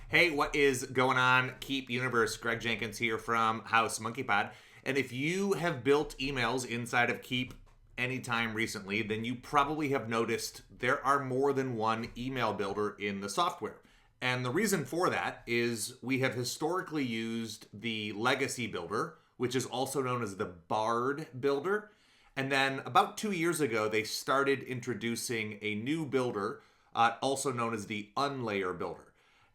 Hey, what is going on, Keap Universe? Greg Jenkins here from House Monkey Pod. And if you have built emails inside of Keap anytime recently, then you probably have noticed there are more than one email builder in the software. And the reason for that is we have historically used the legacy builder, which is also known as the Bard builder. And then about 2 years ago, they started introducing a new builder, also known as the Unlayer builder.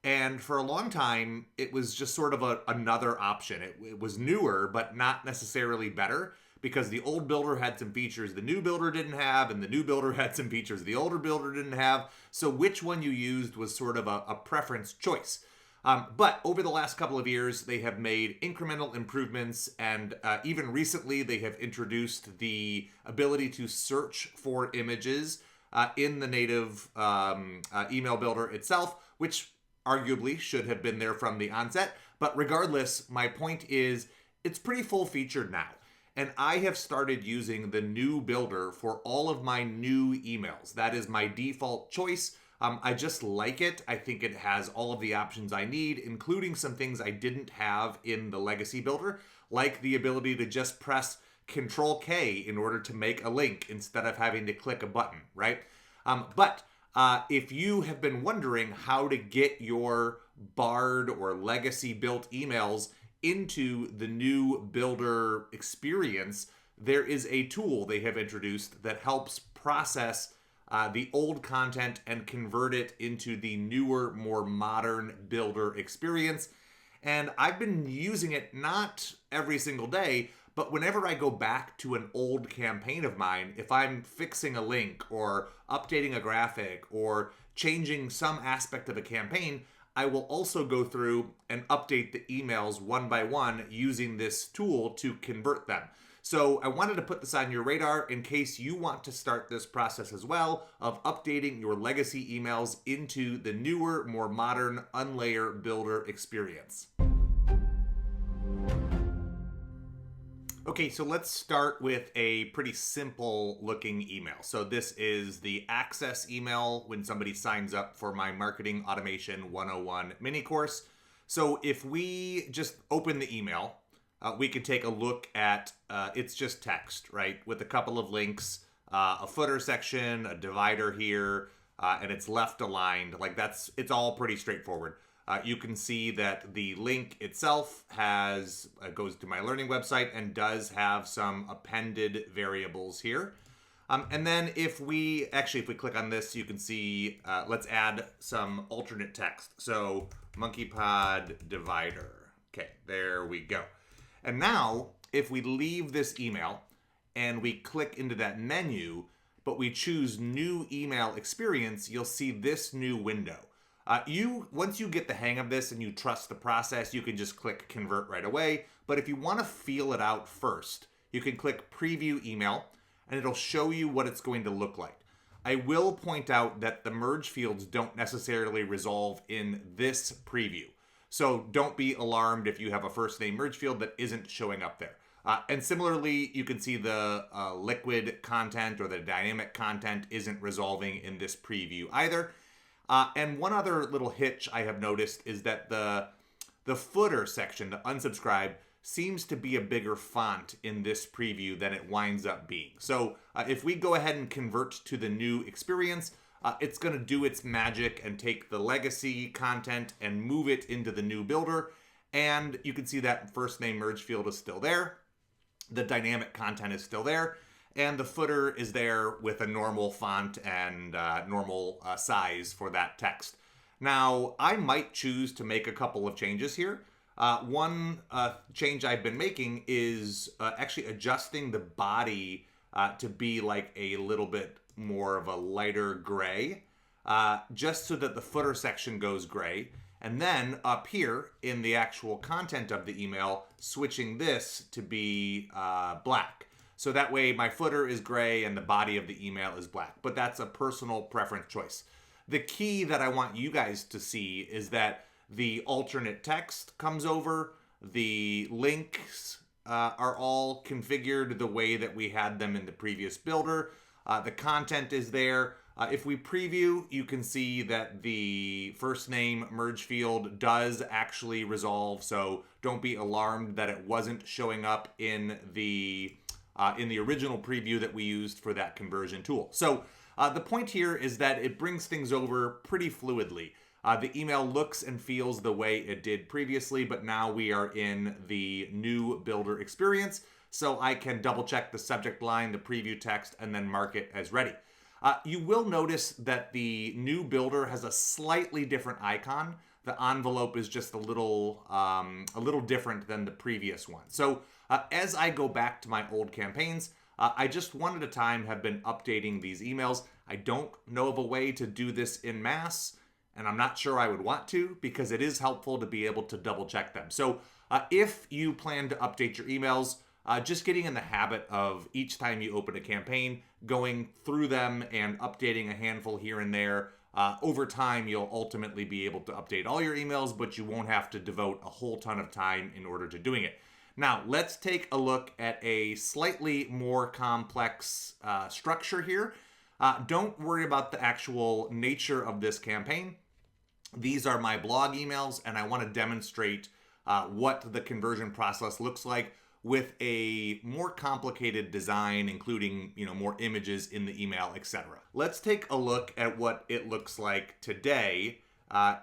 And for a long time, it was just sort of another option. It was newer, but not necessarily better, because the old builder had some features the new builder didn't have, and the new builder had some features the older builder didn't have. So which one you used was sort of a preference choice. But over the last couple of years, they have made incremental improvements, and even recently, they have introduced the ability to search for images in the native email builder itself, which arguably should have been there from the onset. But regardless, my point is it's pretty full-featured now. And I have started using the new builder for all of my new emails. That is my default choice. I just like it. I think it has all of the options I need, including some things I didn't have in the legacy builder, like the ability to just press Control K in order to make a link instead of having to click a button, right? But if you have been wondering how to get your Bard or legacy built emails into the new builder experience, there is a tool they have introduced that helps process the old content and convert it into the newer, more modern builder experience. And I've been using it not every single day, but whenever I go back to an old campaign of mine, if I'm fixing a link or updating a graphic or changing some aspect of a campaign, I will also go through and update the emails one by one using this tool to convert them. So I wanted to put this on your radar in case you want to start this process as well of updating your legacy emails into the newer, more modern Unlayer builder experience. Okay, so let's start with a pretty simple looking email. So this is the access email when somebody signs up for my Marketing Automation 101 mini course. So if we just open the email, we can take a look at, it's just text, right? With a couple of links, a footer section, a divider here, and it's left aligned. It's all pretty straightforward. You can see that the link itself goes to my learning website and does have some appended variables here. And then if we click on this, you can see, let's add some alternate text. So MonkeyPod divider. Okay, there we go. And now if we leave this email and we click into that menu, but we choose new email experience, you'll see this new window. Once you get the hang of this and you trust the process, you can just click convert right away. But if you want to feel it out first, you can click preview email and it'll show you what it's going to look like. I will point out that the merge fields don't necessarily resolve in this preview. So don't be alarmed if you have a first name merge field that isn't showing up there. And similarly, you can see the liquid content or the dynamic content isn't resolving in this preview either. And one other little hitch I have noticed is that the footer section, the unsubscribe, seems to be a bigger font in this preview than it winds up being. So if we go ahead and convert to the new experience, it's going to do its magic and take the legacy content and move it into the new builder. And you can see that first name merge field is still there. The dynamic content is still there. And the footer is there with a normal font and normal size for that text. Now, I might choose to make a couple of changes here. One change I've been making is actually adjusting the body to be like a little bit more of a lighter gray, just so that the footer section goes gray. And then up here in the actual content of the email, switching this to be black. So that way my footer is gray and the body of the email is black. But that's a personal preference choice. The key that I want you guys to see is that the alternate text comes over, the links are all configured the way that we had them in the previous builder. The content is there. If we preview, you can see that the first name merge field does actually resolve, so don't be alarmed that it wasn't showing up in the original preview that we used for that conversion tool. So the point here is that it brings things over pretty fluidly. The email looks and feels the way it did previously, but now we are in the new builder experience, so I can double check the subject line, the preview text, and then mark it as ready. You will notice that the new builder has a slightly different icon. The envelope is just a little different than the previous one. So as I go back to my old campaigns, I just one at a time have been updating these emails. I don't know of a way to do this in mass, and I'm not sure I would want to, because it is helpful to be able to double check them. So if you plan to update your emails, just getting in the habit of each time you open a campaign, going through them and updating a handful here and there. Over time, you'll ultimately be able to update all your emails, but you won't have to devote a whole ton of time in order to doing it. Now, let's take a look at a slightly more complex structure here. Don't worry about the actual nature of this campaign. These are my blog emails, and I want to demonstrate what the conversion process looks like with a more complicated design, including, more images in the email, etc. Let's take a look at what it looks like today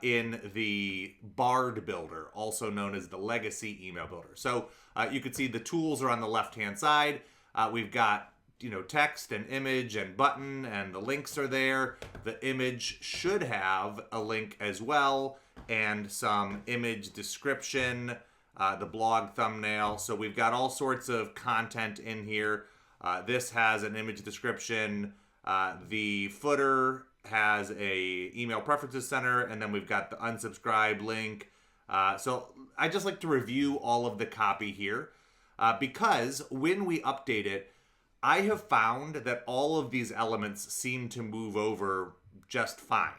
in the Bard builder, also known as the legacy email builder. So you can see the tools are on the left-hand side. We've got text and image and button, and the links are there. The image should have a link as well, and some image description, the blog thumbnail. So we've got all sorts of content in here. This has an image description. The footer has a email preferences center, and then we've got the unsubscribe link. So I just like to review all of the copy here because when we update it, I have found that all of these elements seem to move over just fine,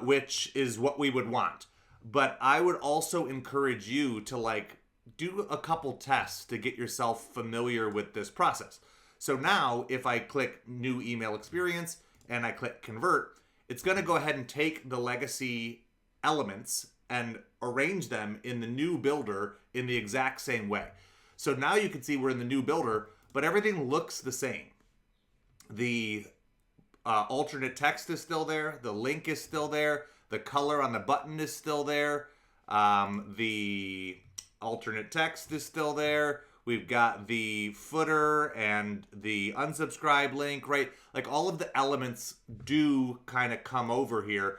which is what we would want. But I would also encourage you to do a couple tests to get yourself familiar with this process. So now if I click new email experience and I click convert, it's going to go ahead and take the legacy elements and arrange them in the new builder in the exact same way. So now you can see we're in the new builder, but everything looks the same. The alternate text is still there. The link is still there. The color on the button is still there. The alternate text is still there. We've got the footer and the unsubscribe link, right? All of the elements do kind of come over here.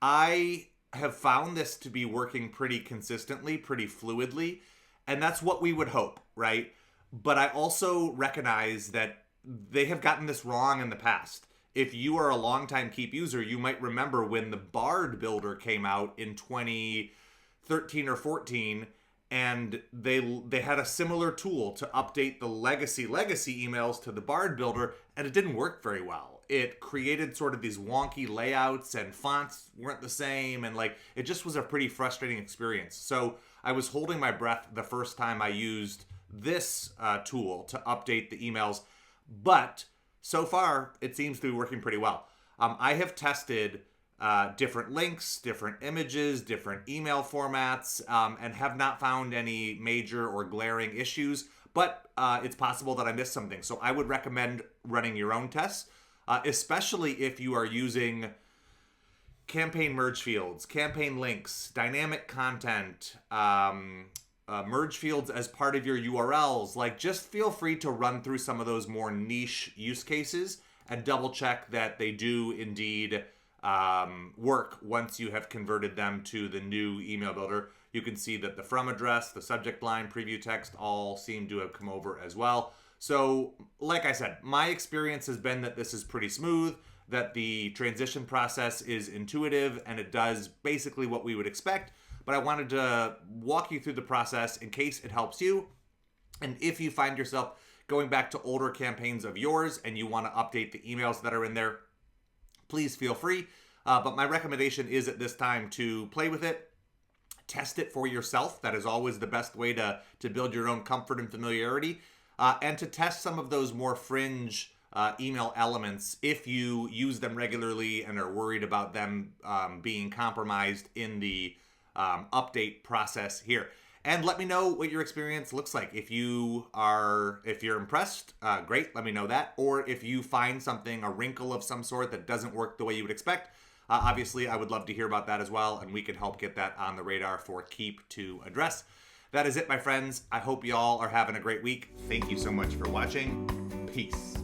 I have found this to be working pretty consistently, pretty fluidly, and that's what we would hope, right? But I also recognize that they have gotten this wrong in the past. If you are a longtime Keap user, you might remember when the Bard builder came out in 2013 or 14, and they had a similar tool to update the legacy emails to the Bard builder, and it didn't work very well. It created sort of these wonky layouts, and fonts weren't the same, and it just was a pretty frustrating experience. So I was holding my breath the first time I used this tool to update the emails, but so far it seems to be working pretty well. I have tested different links, different images, different email formats, and have not found any major or glaring issues, but it's possible that I missed something. So I would recommend running your own tests, especially if you are using campaign merge fields, campaign links, dynamic content, merge fields as part of your URLs. Just feel free to run through some of those more niche use cases and double check that they do indeed work once you have converted them to the new email builder. You can see that the from address, the subject line, preview text all seem to have come over as well. So like I said, my experience has been that this is pretty smooth, that the transition process is intuitive, and it does basically what we would expect. But I wanted to walk you through the process in case it helps you. And if you find yourself going back to older campaigns of yours and you want to update the emails that are in there, please feel free. But my recommendation is at this time to play with it, test it for yourself. That is always the best way to build your own comfort and familiarity, and to test some of those more fringe email elements if you use them regularly and are worried about them being compromised in the update process here. And let me know what your experience looks like. If you're impressed, great, let me know that. Or if you find something, a wrinkle of some sort that doesn't work the way you would expect, obviously I would love to hear about that as well, and we can help get that on the radar for Keap to address. That is it, my friends. I hope y'all are having a great week. Thank you so much for watching. Peace.